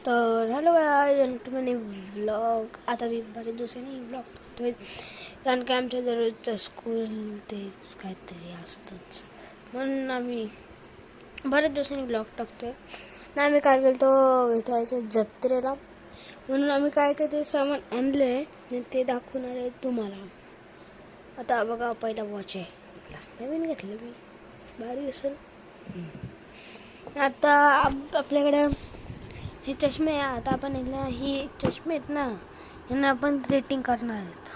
तर hello गंटमने vlog. आता मी बरेच दिवसांनी व्लॉग टाकतोय कारण की आमच्या दररोजचं स्कूल तेच काहीतरी असतंच, म्हणून आम्ही बरेच दिवसांनी व्लॉग टाकतोय ना. आम्ही काय केलं विठाच्या जत्रेला, म्हणून आम्ही काय काय ते सामान आणलं आहे ते दाखवणार आहे तुम्हाला. आता बघा, पहिला वॉच आहे आपला, नवीन घेतलं मी, भारी असेल. आता आपल्याकडे हे चष्मे आहे. आता आपण ही चष्मे आहेत ना, यांना आपण रेटिंग करणार आहेत.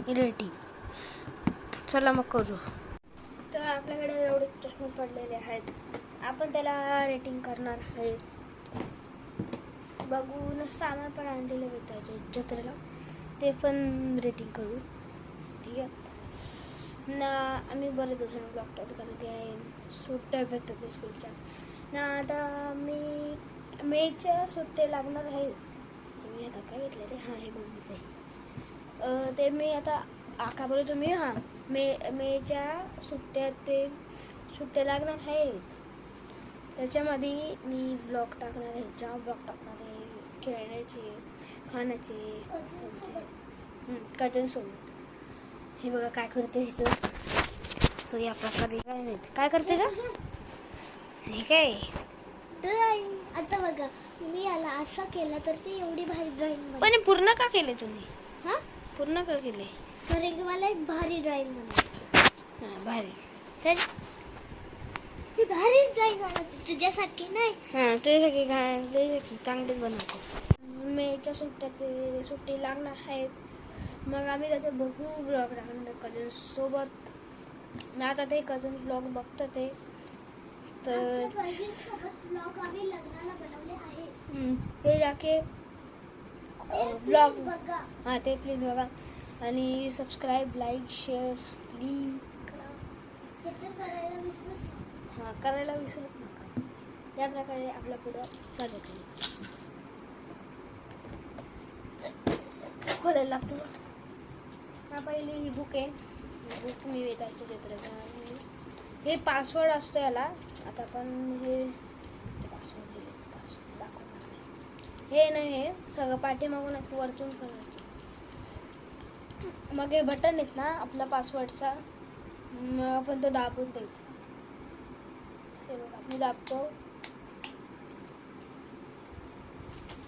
रेटिंग चला मग करू. तर आपल्याकडे एवढे चष्मे पडलेले आहेत, आपण त्याला रेटिंग करणार आहेत. बघून सामान पण आणलेलं विकायच्या जत्रेला, ते पण रेटिंग करू. ठीक आहे ना. आम्ही बरेच दिवसांनी ब्लॉग टाकतो कारण की सुट्ट्या भेटतात स्कूलच्या ना. आता मेच्या सुट्ट्या लागणार आहे. मी आता काय घेतलं रे, हां हे मम्मीचं आहे. ते मी आता आका बोलतो मी, हां मेच्या सुट्ट्या लागणार आहेत. त्याच्यामध्ये मी ब्लॉग टाकणार आहे, जाम ब्लॉग टाकणार आहे, खेळण्याचे, खाण्याचे, कजनसोबत. हे बघा काय करते इथं. सो या प्रकारे काय माहिती काय करते का हे काय ड्रॉइंग. आता बघा, मी याला असं केलं तर ती एवढी भारी ड्रॉइंग. पण पूर्ण का केले तुम्ही? हां, पूर्ण का केले? कारण की मला एक भारी ड्रॉइंग बनायची. हां भारी. तर ती भारी ड्रॉइंग बनायची, तुझ्यासारखी नाही. हां तुझ्यासाठी काय, तुझ्यासाठी चांगलीच बनवतो. मेच्या सुट्टी लागणार आहेत, मग आम्ही त्याचे बघू ब्लॉग टाकणार कझन सोबत. मी आता ते कझन ब्लॉग बघतो ते तर ब्लॉग आम्ही लग्नाला बनवले आहे, ते जाके ब्लॉग बघा. हां ते प्लीज बघा आणि सबस्क्राईब, लाईक, शेअर प्लीज करायला विसरूच नका. हां करायला विसरूच नका. या प्रकारे आपला पुढं चालत खोलायला लागतो. हा पहिली ही बुक आहे. बुक मी वेतायचं चित्र. हे पासवर्ड असतो याला. आता आपण हे पासवर्ड दाखवणार नाही. हे नाही, हे सगळं पाठीमागून वरतून करायचं. मग हे बटन आहेत ना आपला पासवर्डचा, मग आपण तो दाबून द्यायचा. हे बघा मी दाबतो.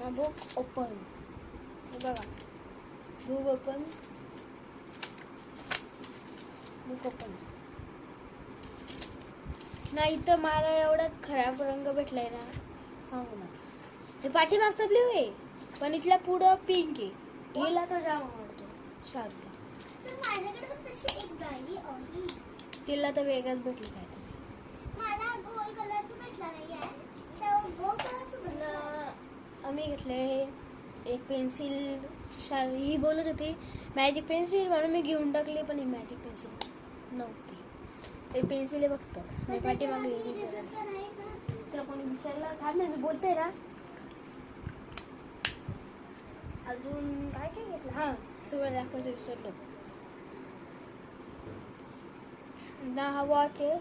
हा बुक ओपन. हे बघा बुक ओपन. नाही तर मला एवढा खराब रंग भेटलाय ना, सांगू नका. हे पाठीमागचा ब्ल्यू आहे, पण इथल्या पुढं पिंक आहे. हिला तर जाम आवडतो शार्पला. तर माझ्याकडे पण तशी एक डायरी आहे. तिला तर वेगळाच भेटलं काहीतरी. मला गोल कलरचं भेटला नाही आहे, तर गोल कलरचं भेटला. आम्ही घेतले एक पेन्सिल. ही बोलत होती मॅजिक पेन्सिल, म्हणून मी घेऊन टाकली, पण ही मॅजिक पेन्सिल नव्हती. हे पेन्सिल आहे बघतो मी पाठीमागे तर कोणी विचारलं काय नाही, मी बोलते ना. अजून काय काय घेतलं, हां सगळं दाखवायचं विसरलो ना. हा वॉच आहे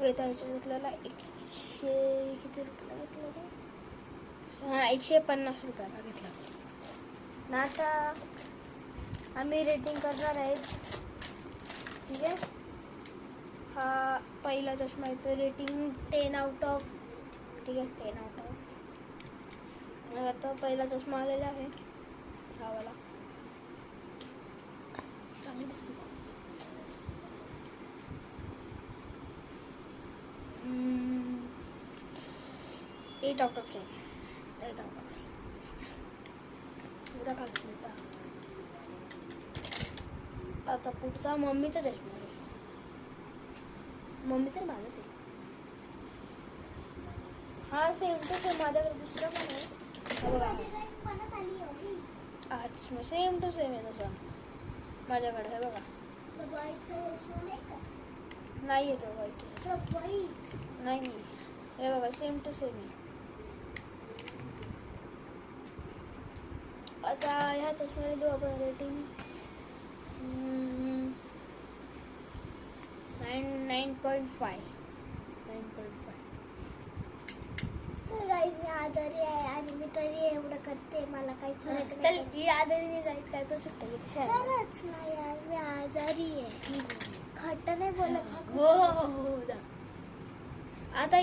वेताळच्या घेतलेला. 100 किती रुपयाला घेतला तो? हां 150 रुपयाला घेतला ना. आता आम्ही रेटिंग करणार आहेत. ठीक आहे. हा पहिला चष्मा आहे, तर रेटिंग 10 आउट ऑफ. ठीक आहे 10 आउट ऑफ. मग आता पहिला चष्मा आलेला आहे हा वाला. चांगली दिसते. 8 आउट ऑफ 10. 8 out of 10. एवढा खास मिळता. आता पुढचा मम्मीचा चष्मा आहे. मम्मीचं माझंच आहे. हा सेम टू सेम माझ्याकडे दुसरा पण आहे. हा चष्मा सेम टू सेम आहे तसा माझ्याकडे. हे बघा नाही येतो व्हाईट. नाही हे बघा सेम टू सेम आहे. आता ह्या चष्म्याला देऊ आपण रेटिंग 9.5. तर गाईज मी आजारी आहे आणि मी तरी करते, मला काही फरक चल नाही. ही आजारी जायचं काय पण सुट्ट्या घेते शाळेला. खरंच ना यार, मी आजारी आहे. खट नाही बोलत हा हो हो हो हो जा. आता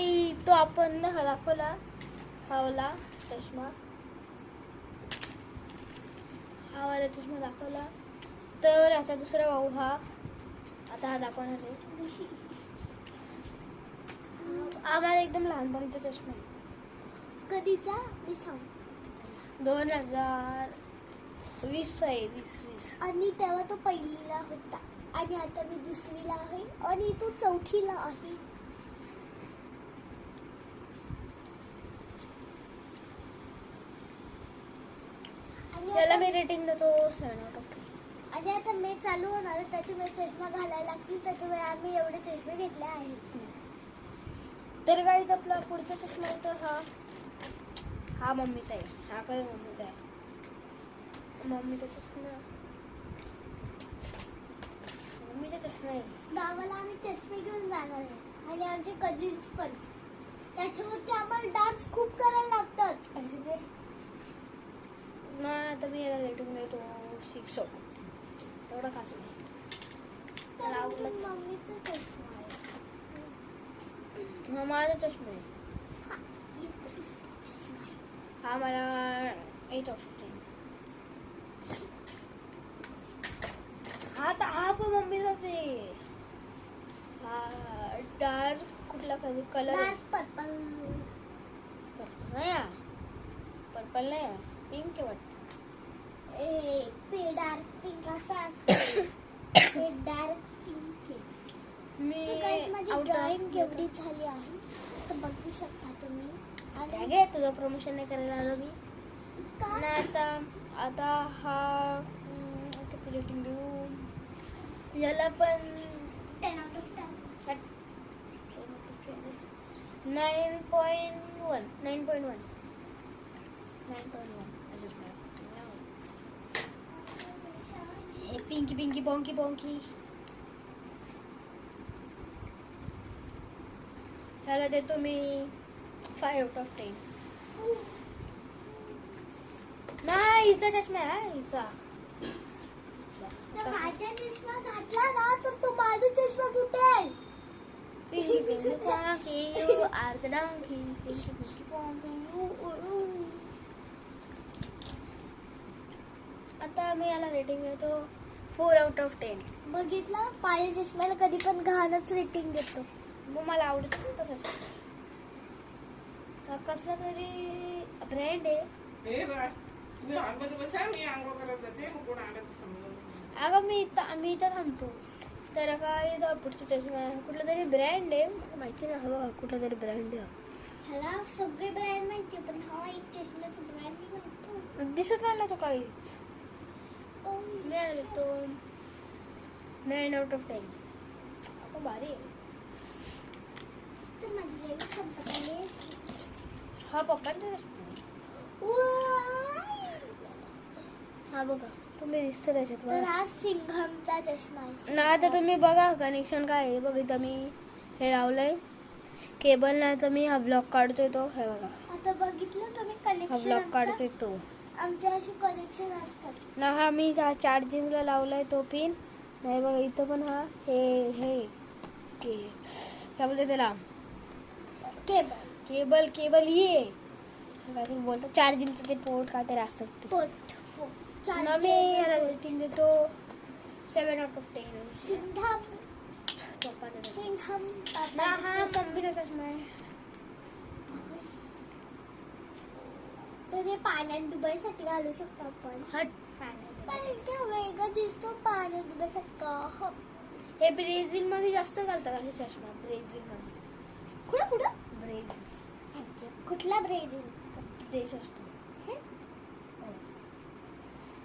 तो आपण ना दाखवला हावला चष्मा, हा वाला चष्मा दाखवला तर याचा दुसरा भाऊ हा आता हा दाखवणार आहे. आम्हाला एकदम लहानपणीचा चष्मा आहे. कधीचा मी सांग. 2020 आहे. 2020. आणि तेव्हा तो पहिलीला होता आणि आता मी दुसरीला आहे आणि तो चौथीला आहे. आणि त्याला आता- मी रेटिंग देतो 7/10. आणि आता मे चालू होणार आहे, त्याच्यामुळे चष्मा घालायला लागतील, त्याच्यामुळे आम्ही एवढे चष्मे घेतले आहेत. तर काहीच आपला पुढचा चष्मा आहे तर हा मम्मीचा आहे. हा काय मम्मीचा आहे. मम्मीचा चष्मा आहे. गावाला आम्ही चष्मे घेऊन जाणार आहे आणि आमचे कझिन्स पण. त्याच्यावरती आम्हाला डान्स खूप करायला लागतात. नाही आता मी याला रेटिंग देतो 6. एवढा खास नाही. कारण की आवडलं. मम्मीचा चष्मा आहे. हा माझा चष्मा आहे. हा, इथं चष्मा आहे. हा मला 8/10. हा पण मम्मीचाच आहे. हा डार्क कुठला कलर डार्क पर्पल. नाही पर्पल नाही पिंक आहे वाटतं. डार्क पिंक असा असतो. हे डार्क पिंक आहे. मी तर guys, माझी out of- ड्रॉइंग एवढी झाली आहे तर बघू शकता तुम्ही. त्या आणि घे तुझं प्रमोशन नाही करायला आलो मी. का? आणि आता हा किती रेटिंग देऊ याला पण 10 out of 10. 9.1 हे पिंकी पिंकी बॉंकी बॉंकी ह्याला देतो मी 5/10. नाही हिचा चष्मा आहे हिचा. तर माझा चष्मा घातला ना तर तो माझा चष्मा तुटेल. Pinky Pinky bonkey you are the donkey. Pinky Pinky bonkey you. आता मी याला रेटिंग देतो 4/10. बघितलं, माझ्या चष्म्याला कधी पण घाणच रेटिंग देतो. मग मला आवडत नाही तसंच. हा कसला तरी ब्रँड आहे. अगं मी इथं थांबतो तर काय पुढचं चष्मा कुठला तरी ब्रँड आहे माहिती नाही. हवं कुठला तरी ब्रँड आहे. ह्याला सगळे ब्रँड माहिती पण हा एक चष्म्याचा ब्रँड माहिती. दिसत नाही ना तो काहीच. मी याला देतो 9/10. आपण भारी आहे. तर माझी रेडी संपत आली. हा पप्पांचा चष्मा आहे. हा बघा तुम्ही दिसतं त्याच्यात तर बघा. हा सिंघमचा चष्मा आहे. ना आता तुम्ही बघा कनेक्शन काय आहे. बघ इथं मी हे लावलंय केबल. नाही तर मी हा ब्लॉक काढतोय तो. हे बघा आता बघितलं तुम्ही हा कनेक्शन. ब्लॉक काढतोय तो आमचे असे कनेक्शन असतात. ना. हा मी चार्जिंगला लावलाय तो पिन. नाही बघा इथं पण हा हे काय बोलते त्याला केबल केबल ये काय तुम्ही बोलतो चार्जिंगचं ते पोर्ट काहीतरी असतात ते. पोर्ट ना मी याला रेटिंग देतो 7/10. सिंघम. पप्पाचा चष्मा. सिंघम ना हा मम्मीचा चष्मा आहे. तर हे पाण्यात डुबायसाठी घालू शकतो आपण. हट पण इतका वेगळा दिसतो पाण्यात डुबायसारखा. हे ब्रेझिल मध्ये जास्त घालतात असे चष्मा. ब्रेझिल मध्ये कुठं ब्रेझिल अच्छा, कुठला ब्रेझिल? देश असतो.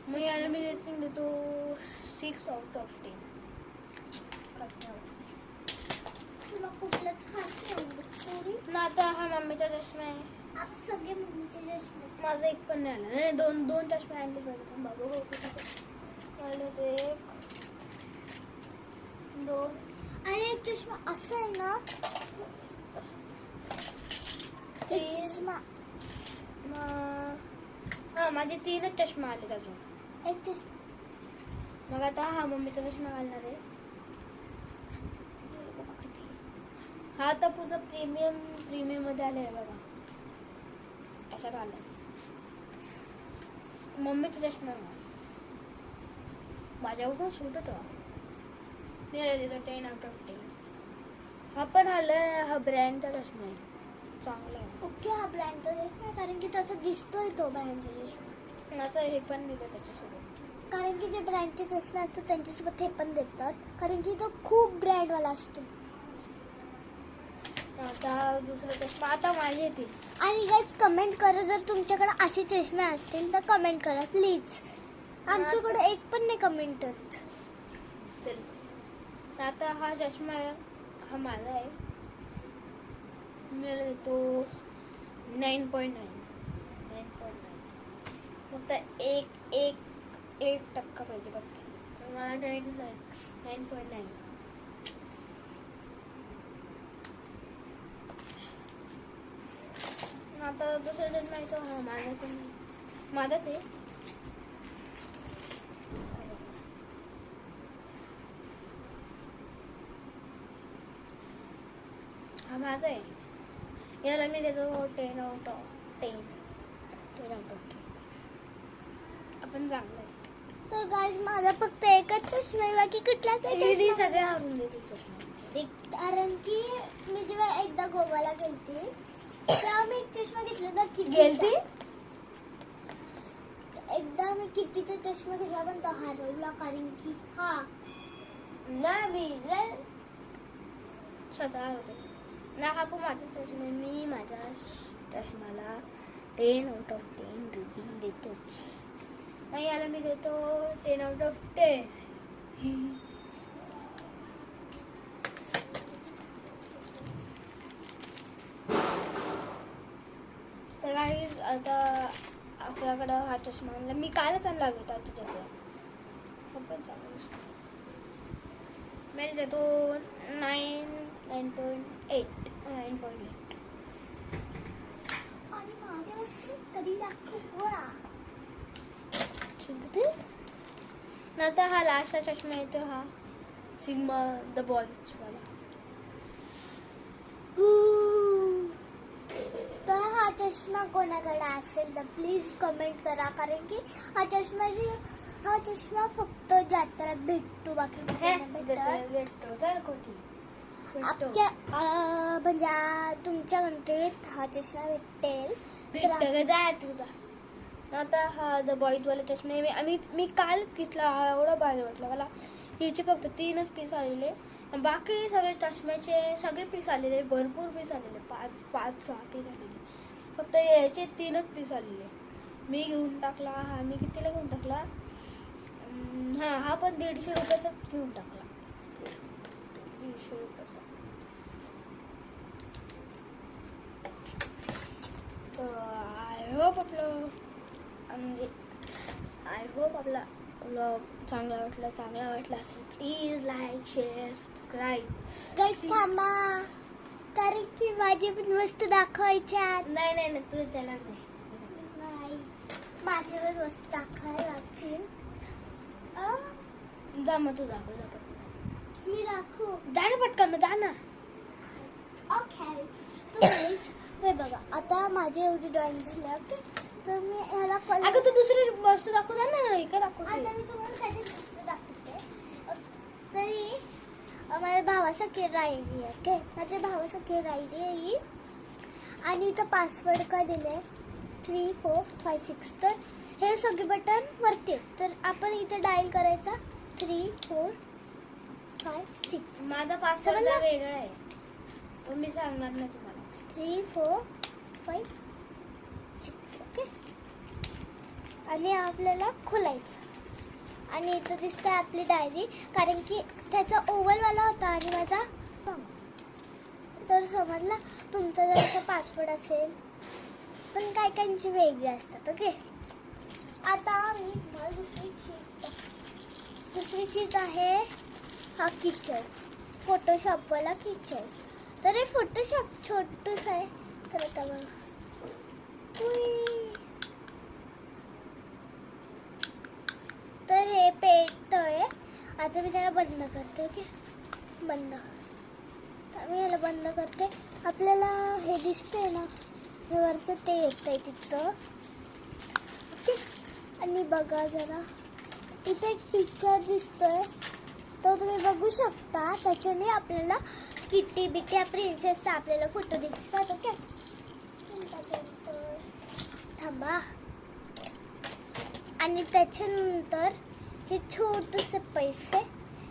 मग याला मी रेटिंग देतो 6/10. तुला कुठलंच खास नाही आवडत. ना आता हा मम्मीचा चष्मा आहे. आप सगळे मम्मीचे चष्मे. माझा एक पण नाही आला. नाही दोन चष्मे आणले पाहिजे. बाबा आले ते 1 2. आणि एक चष्मा असं आहे ना, एक चष्मा हा माझे 3च चष्मा आले अजून. एक चष्मा. मग आता हा मम्मीचा चष्मा घालणार आहे. हा आता पूर्ण प्रीमियम मध्ये आले आहे बघा. असा आलाय मम्मीचा चष्मा. माझ्यावर पण सूट होतो. मी तिथं 10 out of 10. हा पण आलाय. हा ब्रँडचा चष्मा आहे. चांगला आहे. ओके, हा ब्रँडचा चष्मा कारण की तसं दिसतोय तो ब्रँडचा चष्मा. आता हे पण दिलं त्याच्यासोबत. कारण की जे ब्रँडचे चष्मे असतात त्यांच्यासोबत हे पण देतात कारण की तो खूप ब्रँडवाला असतो. आता दुसरा चष्मा आता माझे येतील. आणि गाईज कमेंट करा जर तुमच्याकडे असे चष्मे असतील तर कमेंट करा प्लीज. आमच्याकडे एक पण नाही कमेंट होत. चल आता हा चष्मा आहे हा माझा आहे. मला देतो 9.9. फक्त एक टक्का पाहिजे फक्त. मला 9.9. आता दुसरा चष्मा आहे तो हा माझाच आहे. हा माझा आहे. याला मी देतो 10 out of 10. आपण चांगलं आहे. तर गाईज माझा फक्त एकच चष्मा आहे बाकी कुठलाच नाही दीदी चष्मा. सगळे हारून देते चष्मा. कारण की मी जेव्हा एकदा गोव्याला गेलते तेव्हा मी एक चष्मा घेतला तर गेलती? एकदा मी कितीचा चष्मा घेतला पण तो हरवला कारण की नाही मी स्वतः होते ना. हा पण माझा चष्मा. मी माझ्या चष्माला 10 out of 10 रेटिंग देतोच. नाही याला मी देतो 10 out of 10. तर काही आता आपल्याकडं हा चष्मा आणला. मी कालच आणला घेता तुझ्याकडे. पण चांगला मी देतो 9.8. आणि माझ्या वस्तू कधी दाखवला. नंतर हा लास्टचा चष्मा येतो हा सिग्मा द बॉयज वाला. तर हा चष्मा कोणाकडे असेल तर प्लीज कमेंट करा कारण की हा चष्मा फक्त जत्रात भेटतो बाकी कुठे नाही भेटत. भेटतो तर कोठी आपल्या म्हणजे तुमच्या कंट्रीत हा चष्मा भेटेल. भेटतं का तुला. आता हा द बॉयज वाला चष्मा आहे. मी कालच घेतला. हा एवढा भारी वाटला मला. हिचे फक्त 3च पीस आलेले. बाकी सगळे चष्म्याचे सगळे पीस आलेले. भरपूर पीस आलेले. 5-6 पीस आलेले. फक्त याचे 3च पीस आलेले. मी घेऊन टाकला. हा मी कितीला घेऊन टाकला. हा पण 150 रुपयाचा घेऊन टाकला. 150 रुपयाचा. आय होप आपला व्लॉग चांगला वाटला असेल. Please like share subscribe. Guys थांबा कारण की माझी पण वस्तू दाखवायच्या. नाही तुझं त्याला नाही माझ्यावर वस्तू दाखवायला लागतील. जा मग तू दाखव. जा पटकन. मी दाखवू. जा ना पटकन. जा ना. ओके तर हे बघा आता माझी एवढी ड्रॉइंग झाली. ओके तर मी ह्याला अगं तू दुसरी वस्तू दाखव. जा ना. इकडे दाखवते. आता मी तुम्हाला त्याची वस्तू दाखवते. तरी माझ्या भावासाठी राहिली आहे. ओके माझ्या भावासाठी राहिली आहे ही. आणि इथं पासवर्ड काय दिले 3 4 5 6. तर हे सगळे बटन वरती आहेत. तर आपण इथं डायल करायचा 3 4 5 6. माझा पासवर्ड वेगळा आहे. तो मी सांगणार नाही तुम्हाला. 3 4 5 6. ओके आणि आपल्याला खोलायचं. आणि इथं दिसतंय आपली डायरी कारण की त्याचा ओव्हलवाला होता आणि माझा तर समजला. तुमचा जर असं पासवर्ड असेल पण काय काहींची वेगळी असतात. ओके आता मी दुसरी चीज आहे हा किचन. फोटोशॉपवाला किचन. तर हे फोटोशॉप छोटूस आहे. तर आता बघा आता मी त्याला बंद करते. ओके बंद. तर मी याला बंद करते. आपल्याला हे दिसतंय ना, हे वरचं ते येतंय तिथं. ओके आणि बघा जरा इथे एक पिक्चर दिसतोय, तो तुम्ही बघू शकता. त्याच्याने आपल्याला किटी बिटी प्रिन्सेसचा आपल्याला फोटो दिसतात. ओके थांबा. आणि त्याच्यानंतर हे छोटेसे पैसे,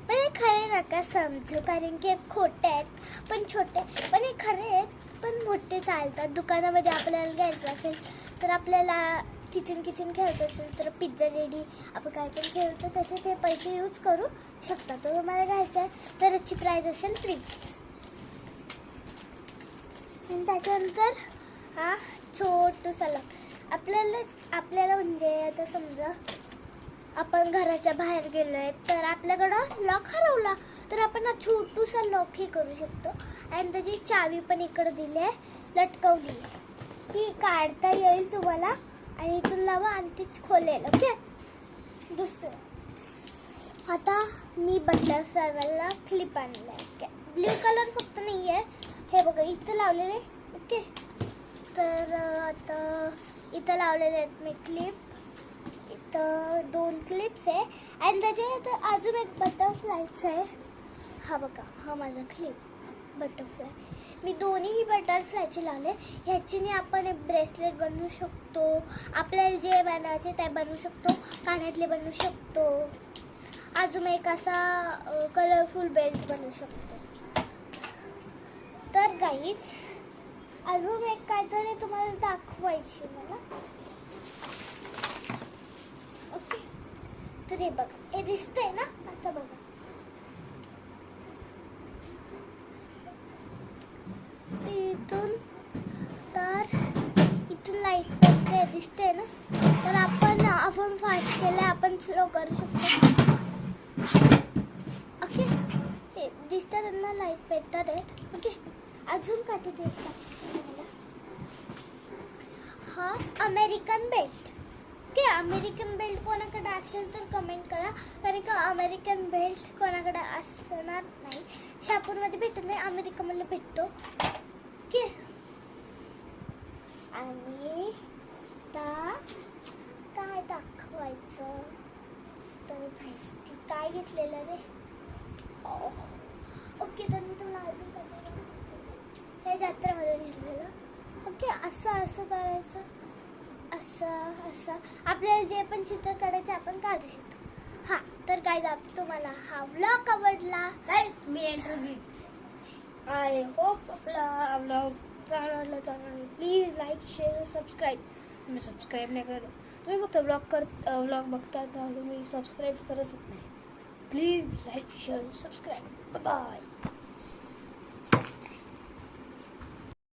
पण हे खरे नका समजू, कारण की हे खोटे आहेत, पण छोटे, पण हे खरे आहेत, पण मोठे चालतात. दुकानामध्ये आपल्याला घ्यायचं असेल तर, आपल्याला किचन खेळायचं असेल तर, पिझ्झा रेडी आपण काय पण खेळतो, त्याचे ते पैसे यूज करू शकता. तर तुम्हाला घ्यायचं आहे तर याची प्राईस असेल 3. आणि त्याच्यानंतर हा छोटूसा लॉक. आपल्याला म्हणजे आता समजा आपण घराच्या बाहेर गेलो आहे तर आपल्याकडं लॉक हरवला, तर आपण हा छोटूसा लॉक हे करू शकतो. आणि त्याची चावी पण इकडं दिली आहे, लटकवली आहे, ती काढता येईल तुम्हाला. आणि इथून लावा आणि तीच खोलेल. ओके दुसरं, आता मी बटरफ्लायवाला क्लिप आणला आहे. ओके ब्ल्यू कलर फक्त नाही आहे, हे बघा इथं लावलेले. ओके तर आता इथं लावलेले आहेत मी क्लिप. इथं 2 क्लिप्स आहे आणि त्याच्यात अजून एक बटरफ्लायचं आहे. हा बघा, हा माझा क्लिप बटरफ्लाय. मी दोन्हीही बटरफ्लायचे लावले. ह्याच्याने आपण एक ब्रेसलेट बनवू शकतो, आपल्याला जे बनायचे ते बनवू शकतो, कानातले बनवू शकतो, अजून एक असा कलरफुल बेल्ट बनवू शकतो. तर गाईज अजून एक काहीतरी तुम्हाला दाखवायची मला. ओके तर हे बघा, हे दिसतंय ना, आता बघा इथून, तर इथून लाईट पेटते दिसते ना, तर आपण फास्ट केलं, आपण स्लो करू शकतो. ओके हे दिसतं त्यांना लाईट पेटतात आहेत. ओके अजून काठी दिसतात. हा American belt. Okay American belt कोणाकडे असेल तर कमेंट करा, कारण का अमेरिकन बेल्ट कोणाकडे असणार नाही. शॉपमध्ये भेटत नाही, अमेरिकामध्ये भेटतो. ओके आणि काय दाखवायचं तर काय घेतलेलं रे. ओके तर मी तुम्हाला अजून हे जत्रेमध्ये घेतलेलं. ओके असं करायचं, असं आपल्याला जे पण चित्र काढायचं आपण काढू शकतो. हा तर काय तुम्हाला हा व्लॉग आवडला, मी इंटरव्ह्यू. आय होप आपला व्लॉग चांगला प्लीज लाईक शेअर सबस्क्राईब. तुम्ही सबस्क्राईब नाही करत, तुम्ही फक्त व्लॉग बघता, तुम्ही सबस्क्राईब करतच नाही. Please like share subscribe. Bye.